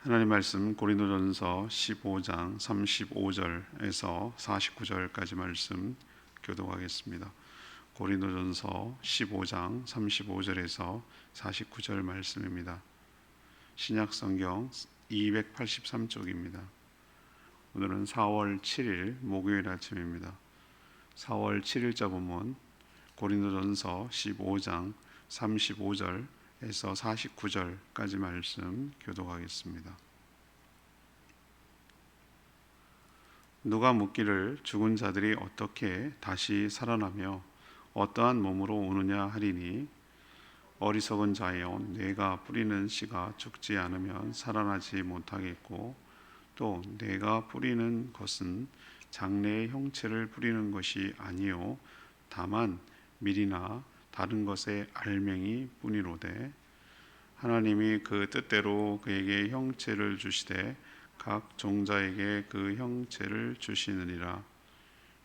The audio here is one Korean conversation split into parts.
하나님 말씀 고린도전서 15장 35절에서 49절까지 말씀 교독하겠습니다. 고린도전서 15장 35절에서 49절 말씀입니다. 신약성경 283쪽입니다. 오늘은 4월 7일 목요일 아침입니다. 4월 7일자 본문 고린도전서 15장 35절에서 49절까지 말씀 교독하겠습니다. 누가 묻기를 죽은 자들이 어떻게 다시 살아나며 어떠한 몸으로 오느냐 하리니, 어리석은 자여, 내가 뿌리는 씨가 죽지 않으면 살아나지 못하겠고, 또 내가 뿌리는 것은 장래의 형체를 뿌리는 것이 아니요 다만 밀이나 다른 것의 알맹이 뿐이로되, 하나님이 그 뜻대로 그에게 형체를 주시되 각 종자에게 그 형체를 주시느니라.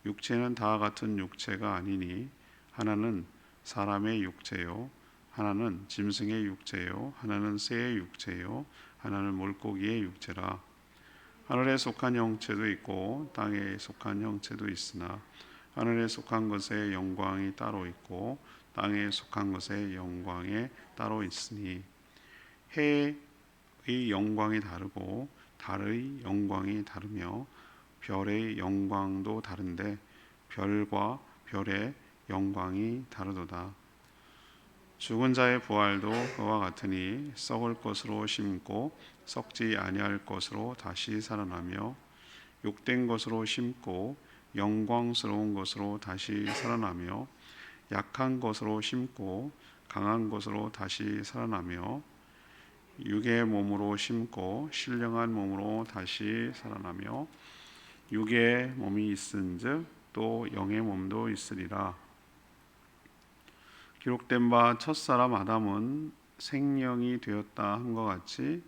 육체는 다 같은 육체가 아니니, 하나는 사람의 육체요, 하나는 짐승의 육체요, 하나는 새의 육체요, 하나는 물고기의 육체라. 하늘에 속한 형체도 있고 땅에 속한 형체도 있으나, 하늘에 속한 것의 영광이 따로 있고 땅에 속한 것의 영광이 따로 있으니, 해의 영광이 다르고 달의 영광이 다르며 별의 영광도 다른데 별과 별의 영광이 다르도다. 죽은 자의 부활도 그와 같으니, 썩을 것으로 심고 썩지 아니할 것으로 다시 살아나며, 욕된 것으로 심고 영광스러운 것으로 다시 살아나며, 약한 것으로 심고 강한 것으로 다시 살아나며, 육의 몸으로 심고 신령한 몸으로 다시 살아나며, 육의 몸이 있은즉 또 영의 몸도 있으리라. 기록된 바 첫사람 아담은 생령이 되었다 한 것 같이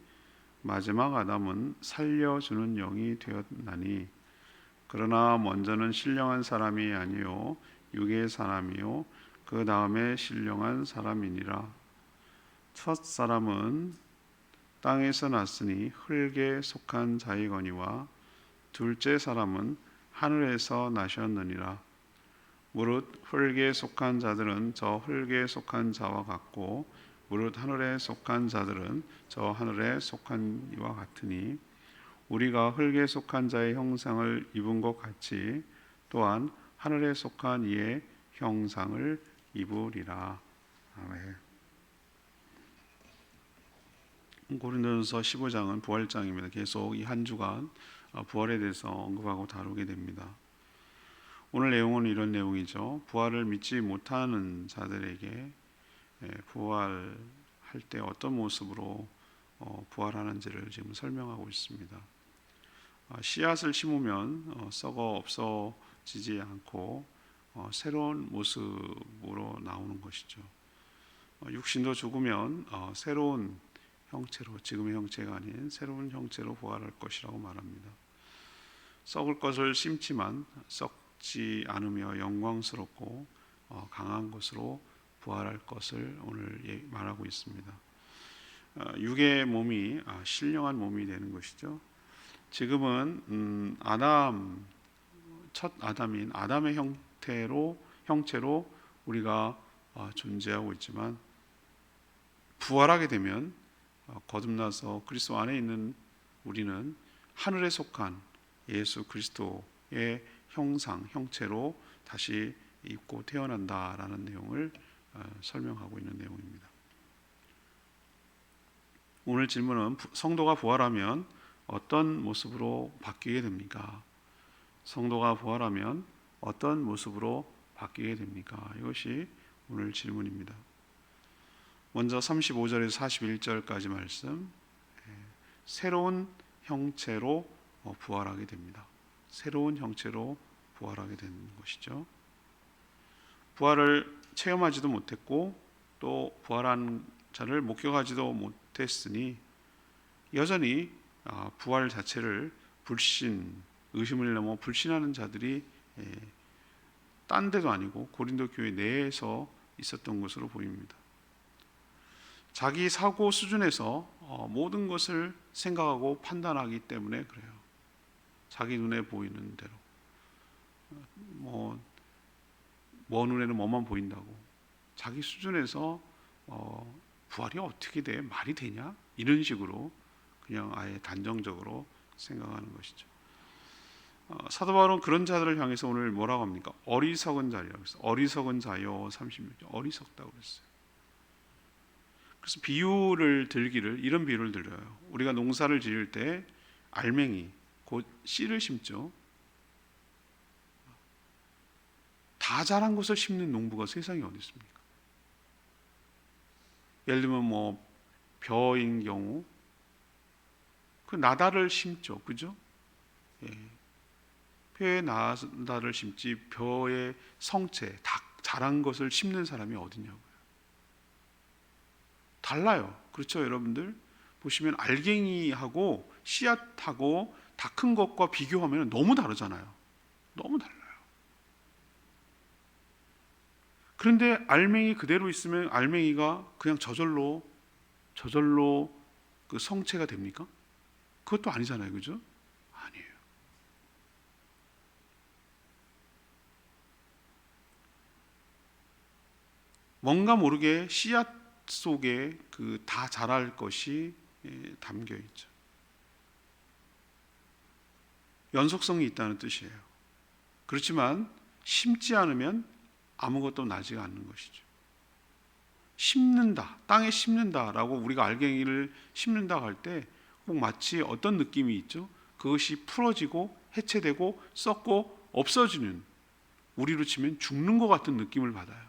마지막 아담은 살려주는 영이 되었나니, 그러나 먼저는 신령한 사람이 아니요 육의 사람이요 그 다음에 신령한 사람이니라. 첫 사람은 땅에서 났으니 흙에 속한 자이거니와, 둘째 사람은 하늘에서 나셨느니라. 무릇 흙에 속한 자들은 저 흙에 속한 자와 같고, 무릇 하늘에 속한 자들은 저 하늘에 속한 이와 같으니, 우리가 흙에 속한 자의 형상을 입은 것 같이 또한 하늘에 속한 이의 형상을 입으리라. 아멘. 고린도전서 15장은 부활장입니다. 계속 이 한 주간 부활에 대해서 언급하고 다루게 됩니다. 오늘 내용은 이런 내용이죠. 부활을 믿지 못하는 자들에게 부활할 때 어떤 모습으로 부활하는지를 지금 설명하고 있습니다. 씨앗을 심으면 썩어 없어지지 않고 새로운 모습으로 나오는 것이죠. 육신도 죽으면 새로운 형체로, 지금의 형체가 아닌 새로운 형체로 부활할 것이라고 말합니다. 썩을 것을 심지만 썩지 않으며 영광스럽고 강한 것으로 부활할 것을 오늘 말하고 있습니다. 육의 몸이 신령한 몸이 되는 것이죠. 지금은 첫 아담인 아담의 형체로 우리가 존재하고 있지만, 부활하게 되면 거듭나서 그리스도 안에 있는 우리는 하늘에 속한 예수 그리스도의 형체로 다시 입고 태어난다라는 내용을 설명하고 있는 내용입니다. 오늘 질문은, 성도가 부활하면 어떤 모습으로 바뀌게 됩니까? 성도가 부활하면 어떤 모습으로 바뀌게 됩니까? 이것이 오늘 질문입니다. 먼저 35절에서 41절까지 말씀, 새로운 형체로 부활하게 됩니다. 새로운 형체로 부활하게 되는 것이죠. 부활을 체험하지도 못했고 또 부활한 자를 목격하지도 못했으니, 여전히 부활 자체를 의심을 넘어 불신하는 자들이 딴 데도 아니고 고린도 교회 내에서 있었던 것으로 보입니다. 자기 사고 수준에서 모든 것을 생각하고 판단하기 때문에 그래요. 자기 눈에 보이는 대로 먼 눈에는 뭐만 보인다고 자기 수준에서 부활이 어떻게 돼? 말이 되냐? 이런 식으로 그냥 아예 단정적으로 생각하는 것이죠. 사도 바울은 그런 자들을 향해서 오늘 뭐라고 합니까? 어리석은 자라고 했어요. 어리석은 자요. 36절 어리석다고 그랬어요. 그래서 비유를 들기를 이런 비유를 들어요. 우리가 농사를 지을 때 알맹이 곧 씨를 심죠. 다 자란 것을 심는 농부가 세상에 어디 있습니까? 예를 들면 벼인 경우 그 나달을 심죠, 그죠? 예. 벼에 나달을 심지 벼의 성체, 다 자란 것을 심는 사람이 어디냐고요. 달라요, 그렇죠, 여러분들? 보시면 알갱이하고 씨앗하고 다 큰 것과 비교하면 너무 다르잖아요. 너무 달라요. 그런데 알맹이 그대로 있으면 알맹이가 그냥 저절로 그 성체가 됩니까? 그것도 아니잖아요, 그죠? 아니에요. 뭔가 모르게 씨앗 속에 그 다 자랄 것이 담겨 있죠. 연속성이 있다는 뜻이에요. 그렇지만 심지 않으면 아무것도 나지가 않는 것이죠. 심는다, 땅에 심는다라고 우리가 알갱이를 심는다 할 때 꼭 마치 어떤 느낌이 있죠? 그것이 풀어지고 해체되고 썩고 없어지는, 우리로 치면 죽는 것 같은 느낌을 받아요.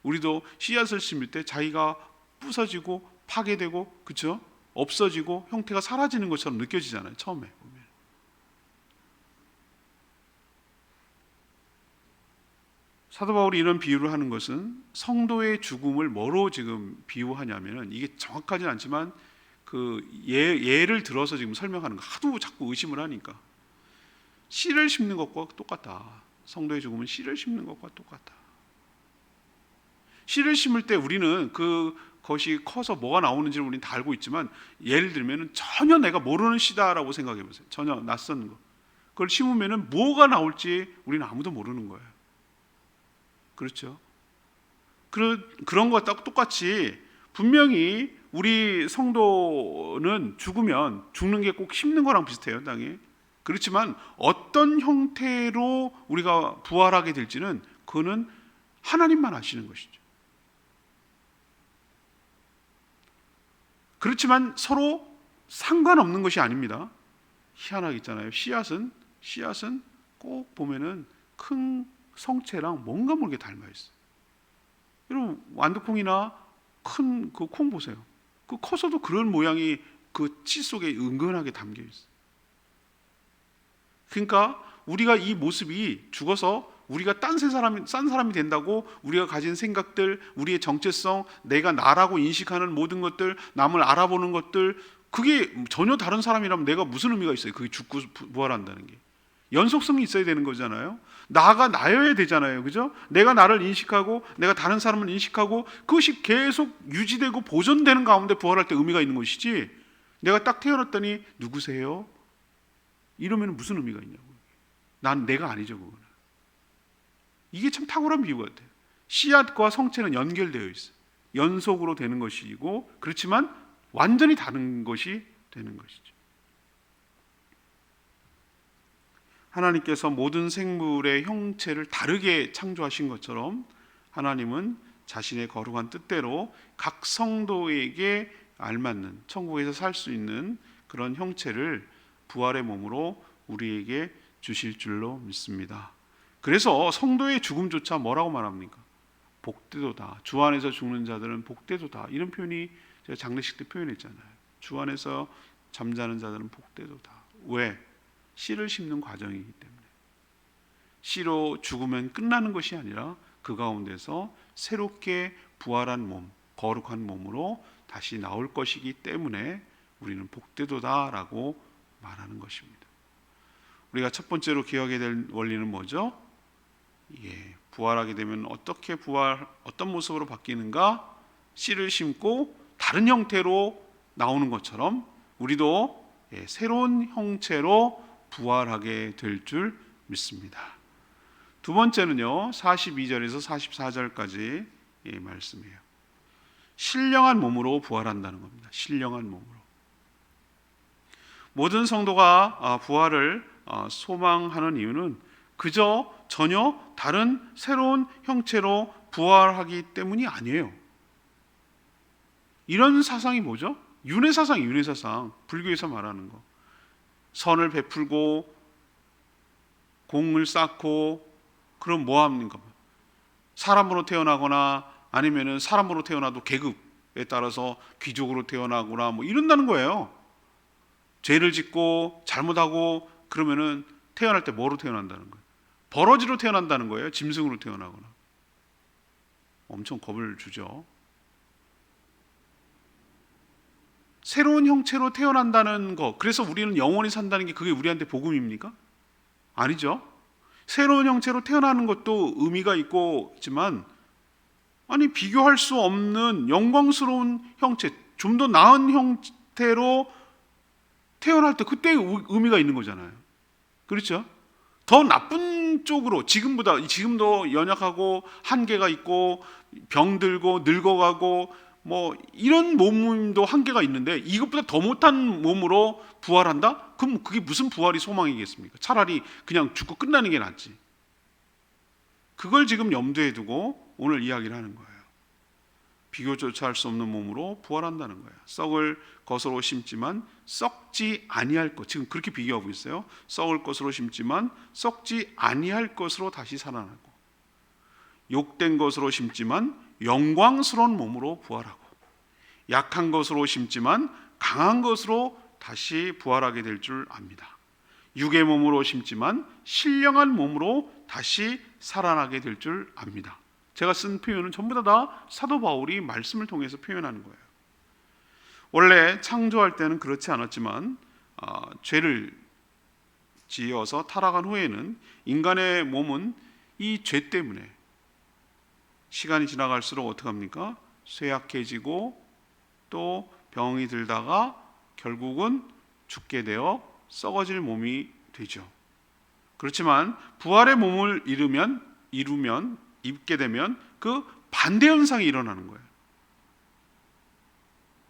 우리도 씨앗을 심을 때 자기가 부서지고 파괴되고, 그렇죠? 없어지고 형태가 사라지는 것처럼 느껴지잖아요, 처음에 보면. 사도 바울이 이런 비유를 하는 것은 성도의 죽음을 뭐로 지금 비유하냐면은, 이게 정확하진 않지만 그 예를 들어서 지금 설명하는 거, 하도 자꾸 의심을 하니까 씨를 심는 것과 똑같다. 성도의 죽음은 씨를 심는 것과 똑같다. 씨를 심을 때 우리는 그것이 커서 뭐가 나오는지를 우리는 다 알고 있지만, 예를 들면 전혀 내가 모르는 씨다라고 생각해 보세요. 전혀 낯선 거. 그걸 심으면 뭐가 나올지 우리는 아무도 모르는 거예요. 그렇죠? 그런 것과 똑같이 분명히 우리 성도는 죽으면 죽는 게 꼭 심는 거랑 비슷해요, 땅에. 그렇지만 어떤 형태로 우리가 부활하게 될지는 그거는 하나님만 아시는 것이죠. 그렇지만 서로 상관없는 것이 아닙니다. 희한하게 있잖아요. 씨앗은 꼭 보면은 큰 성체랑 뭔가 모르게 닮아 있어요. 여러분 완두콩이나 큰 그 콩 보세요. 그 커서도 그런 모양이 그 씨 속에 은근하게 담겨 있어요. 그러니까 우리가 이 모습이 죽어서 우리가 딴 사람이 된다고 우리가 가진 생각들, 우리의 정체성, 내가 나라고 인식하는 모든 것들, 남을 알아보는 것들, 그게 전혀 다른 사람이라면 내가 무슨 의미가 있어요? 그게 죽고 부활한다는 게. 연속성이 있어야 되는 거잖아요. 나가 나여야 되잖아요, 그죠? 내가 나를 인식하고 내가 다른 사람을 인식하고 그것이 계속 유지되고 보존되는 가운데 부활할 때 의미가 있는 것이지, 내가 딱 태어났더니 누구세요? 이러면 무슨 의미가 있냐고요. 난 내가 아니죠, 그거는. 이게 참 탁월한 비유 같아요. 씨앗과 성체는 연결되어 있어요. 연속으로 되는 것이고, 그렇지만 완전히 다른 것이 되는 것이죠. 하나님께서 모든 생물의 형체를 다르게 창조하신 것처럼 하나님은 자신의 거룩한 뜻대로 각 성도에게 알맞는, 천국에서 살 수 있는 그런 형체를 부활의 몸으로 우리에게 주실 줄로 믿습니다. 그래서 성도의 죽음조차 뭐라고 말합니까? 복되도다. 주 안에서 죽는 자들은 복되도다. 이런 표현이 제가 장례식 때 표현했잖아요. 주 안에서 잠자는 자들은 복되도다. 왜? 씨를 심는 과정이기 때문에. 씨로 죽으면 끝나는 것이 아니라 그 가운데서 새롭게 부활한 몸, 거룩한 몸으로 다시 나올 것이기 때문에 우리는 복되도다라고 말하는 것입니다. 우리가 첫 번째로 기억해야 될 원리는 뭐죠? 부활하게 되면 어떤 모습으로 바뀌는가? 씨를 심고 다른 형태로 나오는 것처럼 우리도 새로운 형체로 부활하게 될 줄 믿습니다. 두 번째는요, 42절에서 44절까지 말씀이에요. 신령한 몸으로 부활한다는 겁니다. 신령한 몸으로. 모든 성도가 부활을 소망하는 이유는 그저 전혀 다른 새로운 형체로 부활하기 때문이 아니에요. 이런 사상이 뭐죠? 윤회사상, 윤회사상. 불교에서 말하는 거. 선을 베풀고 공을 쌓고 그럼 뭐 합니까? 사람으로 태어나거나 아니면은 사람으로 태어나도 계급에 따라서 귀족으로 태어나거나 뭐 이런다는 거예요. 죄를 짓고 잘못하고 그러면은 태어날 때 뭐로 태어난다는 거예요? 버러지로 태어난다는 거예요. 짐승으로 태어나거나. 엄청 겁을 주죠. 새로운 형체로 태어난다는 거, 그래서 우리는 영원히 산다는 게 그게 우리한테 복음입니까? 아니죠. 새로운 형체로 태어나는 것도 의미가 있지만 아니 비교할 수 없는 영광스러운 형체, 좀 더 나은 형태로 태어날 때 그때 의미가 있는 거잖아요. 그렇죠? 더 나쁜 쪽으로 지금도 연약하고 한계가 있고 병들고 늙어가고 뭐 이런 몸도 한계가 있는데 이것보다 더 못한 몸으로 부활한다? 그럼 그게 무슨 부활이 소망이겠습니까? 차라리 그냥 죽고 끝나는 게 낫지. 그걸 지금 염두에 두고 오늘 이야기를 하는 거예요. 비교조차 할 수 없는 몸으로 부활한다는 거예요. 썩을 것으로 심지만 썩지 아니할 것. 지금 그렇게 비교하고 있어요. 썩을 것으로 심지만 썩지 아니할 것으로 다시 살아나고, 욕된 것으로 심지만 영광스러운 몸으로 부활하고, 약한 것으로 심지만 강한 것으로 다시 부활하게 될 줄 압니다. 육의 몸으로 심지만 신령한 몸으로 다시 살아나게 될 줄 압니다. 제가 쓴 표현은 전부 다 사도 바울이 말씀을 통해서 표현하는 거예요. 원래 창조할 때는 그렇지 않았지만 죄를 지어서 타락한 후에는 인간의 몸은 이 죄 때문에 시간이 지나갈수록 어떻게 합니까? 쇠약해지고 또 병이 들다가 결국은 죽게 되어 썩어질 몸이 되죠. 그렇지만 부활의 몸을 입게 되면 그 반대 현상이 일어나는 거예요.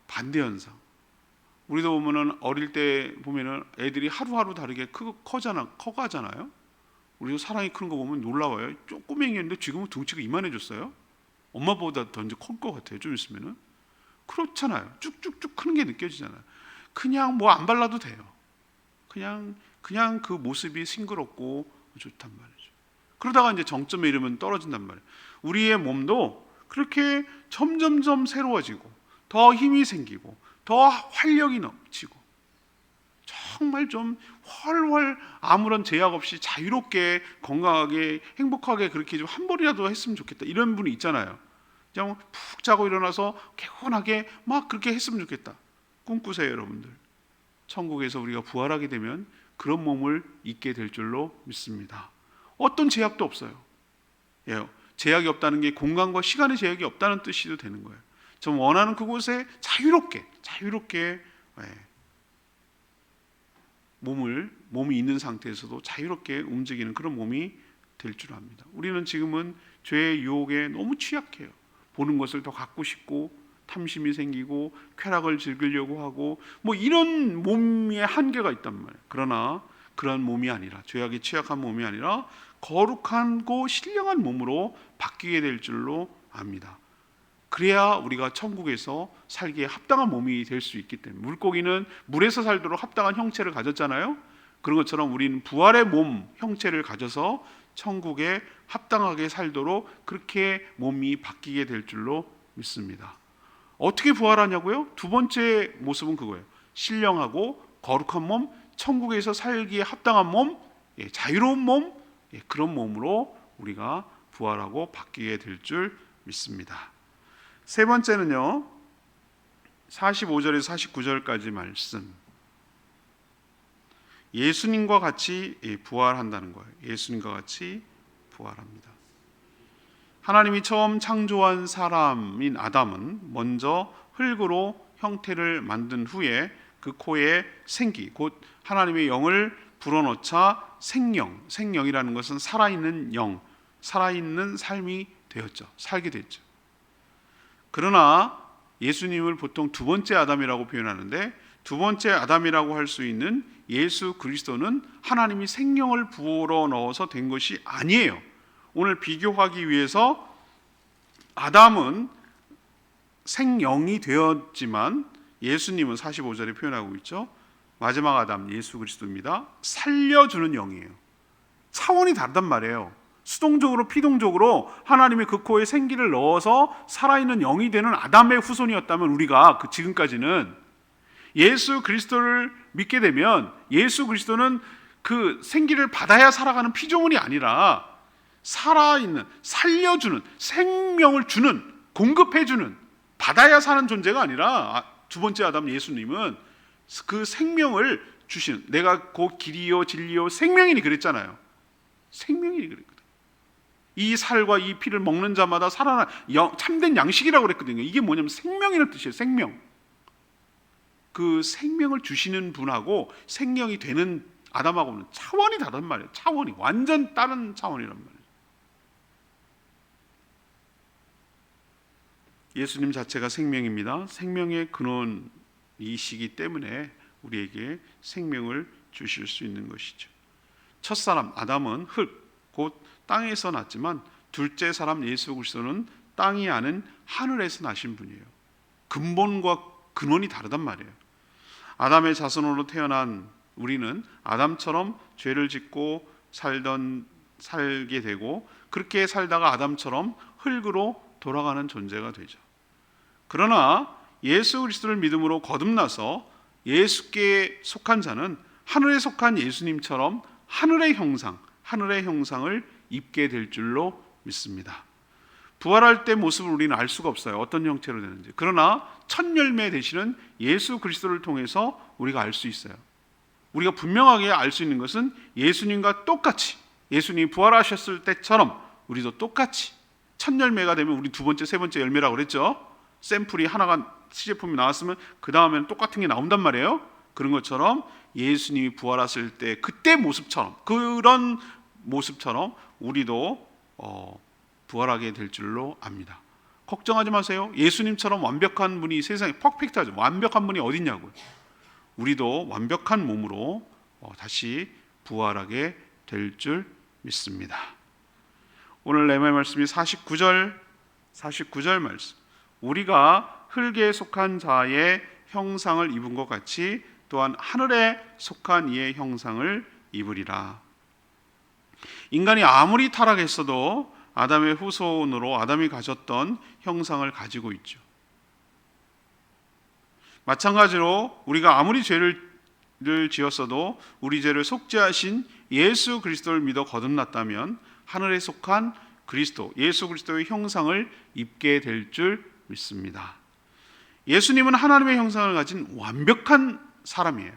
반대 현상. 우리도 보면은 어릴 때 보면은 애들이 하루하루 다르게 커가잖아요. 우리도 사랑이 크는 거 보면 놀라워요. 조그맹이였는데 지금은 덩치가 이만해졌어요. 엄마보다 더 이제 클 것 같아요. 좀 있으면은. 그렇잖아요. 쭉쭉쭉 크는 게 느껴지잖아요. 그냥 뭐 안 발라도 돼요. 그냥 그 모습이 싱그럽고 좋단 말이죠. 그러다가 이제 정점에 이르면 떨어진단 말이에요. 우리의 몸도 그렇게 점점점 새로워지고 더 힘이 생기고 더 활력이 넘치고 정말 좀 훨훨 아무런 제약 없이 자유롭게 건강하게 행복하게 그렇게 좀 한 번이라도 했으면 좋겠다. 이런 분이 있잖아요. 그냥 푹 자고 일어나서 개운하게 막 그렇게 했으면 좋겠다. 꿈꾸세요, 여러분들. 천국에서 우리가 부활하게 되면 그런 몸을 잊게 될 줄로 믿습니다. 어떤 제약도 없어요. 제약이 없다는 게 공간과 시간의 제약이 없다는 뜻이도 되는 거예요. 좀 원하는 그곳에 자유롭게 몸이 있는 상태에서도 자유롭게 움직이는 그런 몸이 될 줄 압니다. 우리는 지금은 죄의 유혹에 너무 취약해요. 보는 것을 더 갖고 싶고 탐심이 생기고 쾌락을 즐기려고 하고 뭐 이런 몸의 한계가 있단 말이에요. 그러나 그런 몸이 아니라, 죄악에 취약한 몸이 아니라 거룩하고 신령한 몸으로 바뀌게 될 줄로 압니다. 그래야 우리가 천국에서 살기에 합당한 몸이 될 수 있기 때문에, 물고기는 물에서 살도록 합당한 형체를 가졌잖아요. 그런 것처럼 우리는 부활의 몸 형체를 가져서 천국에 합당하게 살도록 그렇게 몸이 바뀌게 될 줄로 믿습니다. 어떻게 부활하냐고요? 두 번째 모습은 그거예요. 신령하고 거룩한 몸, 천국에서 살기에 합당한 몸, 자유로운 몸, 그런 몸으로 우리가 부활하고 바뀌게 될 줄 믿습니다. 세 번째는요, 45절에서 49절까지 말씀. 예수님과 같이 부활한다는 거예요. 예수님과 같이 부활합니다. 하나님이 처음 창조한 사람인 아담은 먼저 흙으로 형태를 만든 후에 그 코에 생기, 곧 하나님의 영을 불어넣자 생명이라는 것은 살아있는 영, 살아있는 삶이 되었죠. 살게 됐죠. 그러나 예수님을 보통 두 번째 아담이라고 표현하는데, 두 번째 아담이라고 할 수 있는 예수 그리스도는 하나님이 생명을 불어넣어서 된 것이 아니에요. 오늘 비교하기 위해서 아담은 생영이 되었지만 예수님은 45절에 표현하고 있죠. 마지막 아담 예수 그리스도입니다. 살려주는 영이에요. 차원이 다르단 말이에요. 수동적으로 피동적으로 하나님의 그 코에 생기를 넣어서 살아있는 영이 되는 아담의 후손이었다면, 우리가 지금까지는 예수 그리스도를 믿게 되면 예수 그리스도는 그 생기를 받아야 살아가는 피조물이 아니라 살아있는, 살려주는, 생명을 주는, 공급해주는, 받아야 사는 존재가 아니라, 두 번째 아담 예수님은 그 생명을 주시는, 내가 곧 길이요 진리요 생명이니 그랬잖아요. 생명이니 그랬거든요. 이 살과 이 피를 먹는 자마다 살아나 참된 양식이라고 그랬거든요. 이게 뭐냐면 생명이라는 뜻이에요. 생명. 그 생명을 주시는 분하고 생명이 되는 아담하고는 차원이 다른 말이에요. 차원이 완전 다른 차원이란 말이에요. 예수님 자체가 생명입니다. 생명의 근원이시기 때문에 우리에게 생명을 주실 수 있는 것이죠. 첫사람 아담은 흙, 곧 땅에서 났지만 둘째 사람 예수 그리스도는 땅이 아닌 하늘에서 나신 분이에요. 근본과 근원이 다르단 말이에요. 아담의 자손으로 태어난 우리는 아담처럼 죄를 짓고 살게 되고, 그렇게 살다가 아담처럼 흙으로 돌아가는 존재가 되죠. 그러나 예수 그리스도를 믿음으로 거듭나서 예수께 속한 자는 하늘에 속한 예수님처럼 하늘의 형상을 입게 될 줄로 믿습니다. 부활할 때 모습을 우리는 알 수가 없어요. 어떤 형태로 되는지. 그러나 첫 열매 되시는 예수 그리스도를 통해서 우리가 알 수 있어요. 우리가 분명하게 알 수 있는 것은 예수님과 똑같이, 예수님이 부활하셨을 때처럼 우리도 똑같이 첫 열매가 되면, 우리 두 번째, 세 번째 열매라고 그랬죠. 샘플이 하나가 시제품이 나왔으면 그 다음에는 똑같은 게 나온단 말이에요. 그런 것처럼 예수님이 부활하실 때 그때 모습처럼, 그런 모습처럼 우리도 부활하게 될 줄로 압니다. 걱정하지 마세요. 예수님처럼 완벽한 분이 세상에 퍼펙트하죠. 완벽한 분이 어디 있냐고요. 우리도 완벽한 몸으로 다시 부활하게 될 줄 믿습니다. 오늘 레마의 말씀이 49절 말씀. 우리가 흙에 속한 자의 형상을 입은 것 같이 또한 하늘에 속한 이의 형상을 입으리라. 인간이 아무리 타락했어도 아담의 후손으로 아담이 가졌던 형상을 가지고 있죠. 마찬가지로 우리가 아무리 죄를 지었어도 우리 죄를 속죄하신 예수 그리스도를 믿어 거듭났다면 하늘에 속한 그리스도, 예수 그리스도의 형상을 입게 될 줄 믿습니다. 예수님은 하나님의 형상을 가진 완벽한 사람이에요.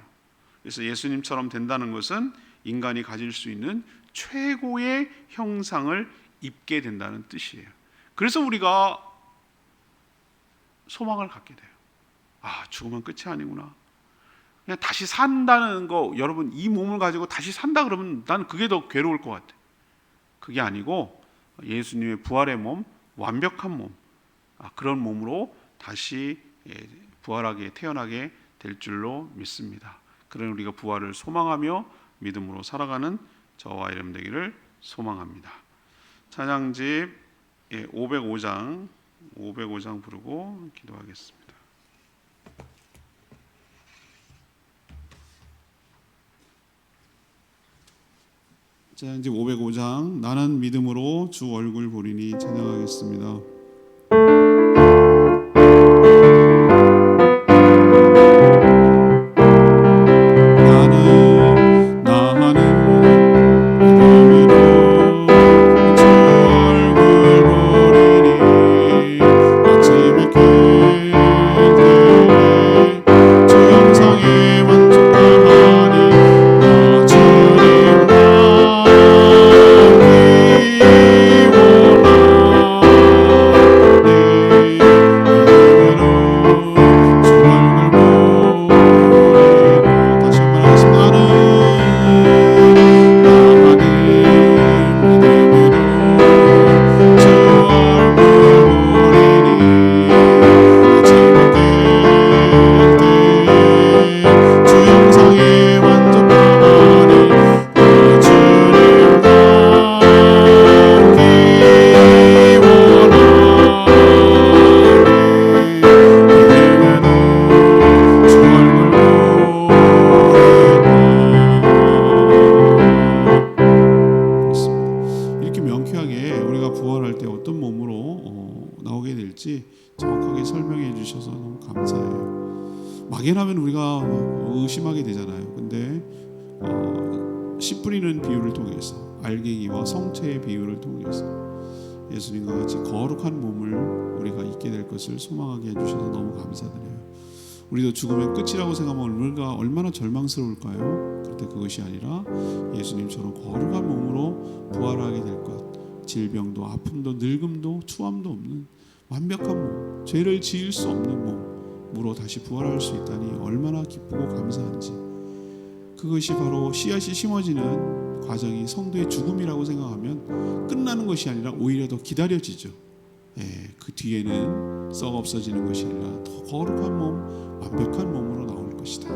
그래서 예수님처럼 된다는 것은 인간이 가질 수 있는 최고의 형상을 입게 된다는 뜻이에요. 그래서 우리가 소망을 갖게 돼요. 죽으면 끝이 아니구나. 그냥 다시 산다는 거, 여러분 이 몸을 가지고 다시 산다 그러면 나는 그게 더 괴로울 것 같아. 그게 아니고 예수님의 부활의 몸, 완벽한 몸, 그런 몸으로 다시 부활하게 태어나게 될 줄로 믿습니다. 그런 우리가 부활을 소망하며 믿음으로 살아가는 저와 여러분 되기를 소망합니다. 찬양집 505장 부르고 기도하겠습니다. 찬양집 505장 나는 믿음으로 주 얼굴 보리니 찬양하겠습니다. 막연하면 우리가 의심하게 되잖아요. 근데 씨 뿌리는 비유를 통해서, 알갱이와 성체의 비유를 통해서 예수님과 같이 거룩한 몸을 우리가 잊게 될 것을 소망하게 해주셔서 너무 감사드려요. 우리도 죽으면 끝이라고 생각하면 우리가 얼마나 절망스러울까요? 그런데 그것이 아니라 예수님처럼 거룩한 몸으로 부활하게 될 것, 질병도 아픔도 늙음도 추함도 없는 완벽한 몸, 죄를 지을 수 없는 몸으로 다시 부활할 수 있다니 얼마나 기쁘고 감사한지. 그것이 바로 씨앗이 심어지는 과정이 성도의 죽음이라고 생각하면 끝나는 것이 아니라 오히려 더 기다려지죠. 그 뒤에는 썩 없어지는 것이 아니라 더 거룩한 몸, 완벽한 몸으로 나올 것이다.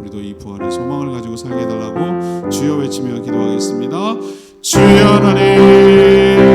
우리도 이 부활의 소망을 가지고 살게 해달라고 주여 외치며 기도하겠습니다. 주여 하나님,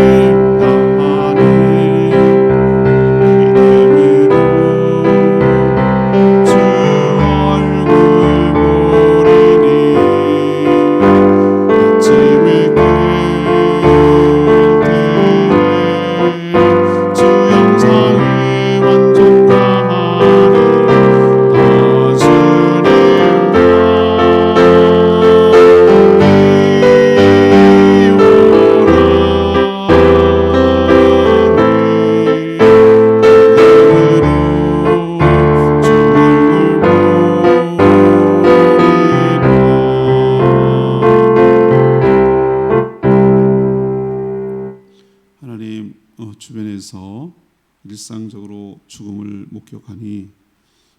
주변에서 일상적으로 죽음을 목격하니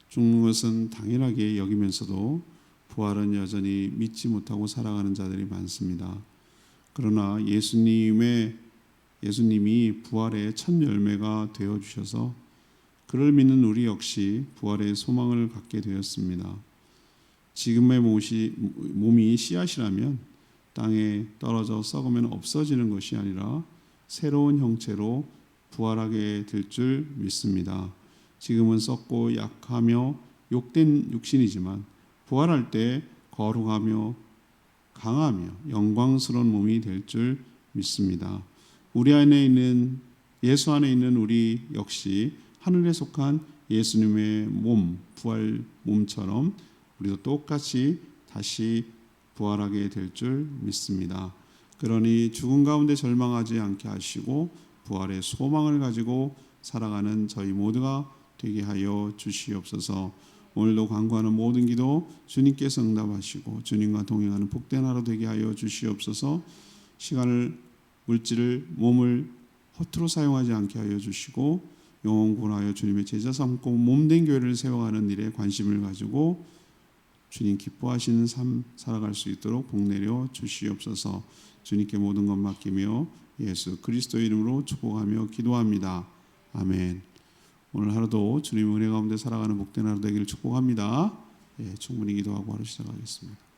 죽는 것은 당연하게 여기면서도 부활은 여전히 믿지 못하고 살아가는 자들이 많습니다. 그러나 예수님이 부활의 첫 열매가 되어주셔서 그를 믿는 우리 역시 부활의 소망을 갖게 되었습니다. 지금의 몸이 씨앗이라면 땅에 떨어져 썩으면 없어지는 것이 아니라 새로운 형체로 부활하게 될 줄 믿습니다. 지금은 썩고 약하며 욕된 육신이지만 부활할 때 거룩하며 강하며 영광스러운 몸이 될 줄 믿습니다. 우리 안에 있는, 예수 안에 있는 우리 역시 하늘에 속한 예수님의 몸, 부활 몸처럼 우리도 똑같이 다시 부활하게 될 줄 믿습니다. 그러니 죽음 가운데 절망하지 않게 하시고 부활의 소망을 가지고 살아가는 저희 모두가 되게 하여 주시옵소서. 오늘도 간구하는 모든 기도 주님께서 응답하시고 주님과 동행하는 복된 하루 되게 하여 주시옵소서. 시간을, 물질을, 몸을 허투루 사용하지 않게 하여 주시고 영혼 구원하여 주님의 제자 삼고 몸된 교회를 세워가는 일에 관심을 가지고 주님 기뻐하시는 삶 살아갈 수 있도록 복 내려 주시옵소서. 주님께 모든 것 맡기며 예수 그리스도의 이름으로 축복하며 기도합니다. 아멘. 오늘 하루도 주님의 은혜 가운데 살아가는 복된 하루 되기를 축복합니다. 충분히 기도하고 하루 시작하겠습니다.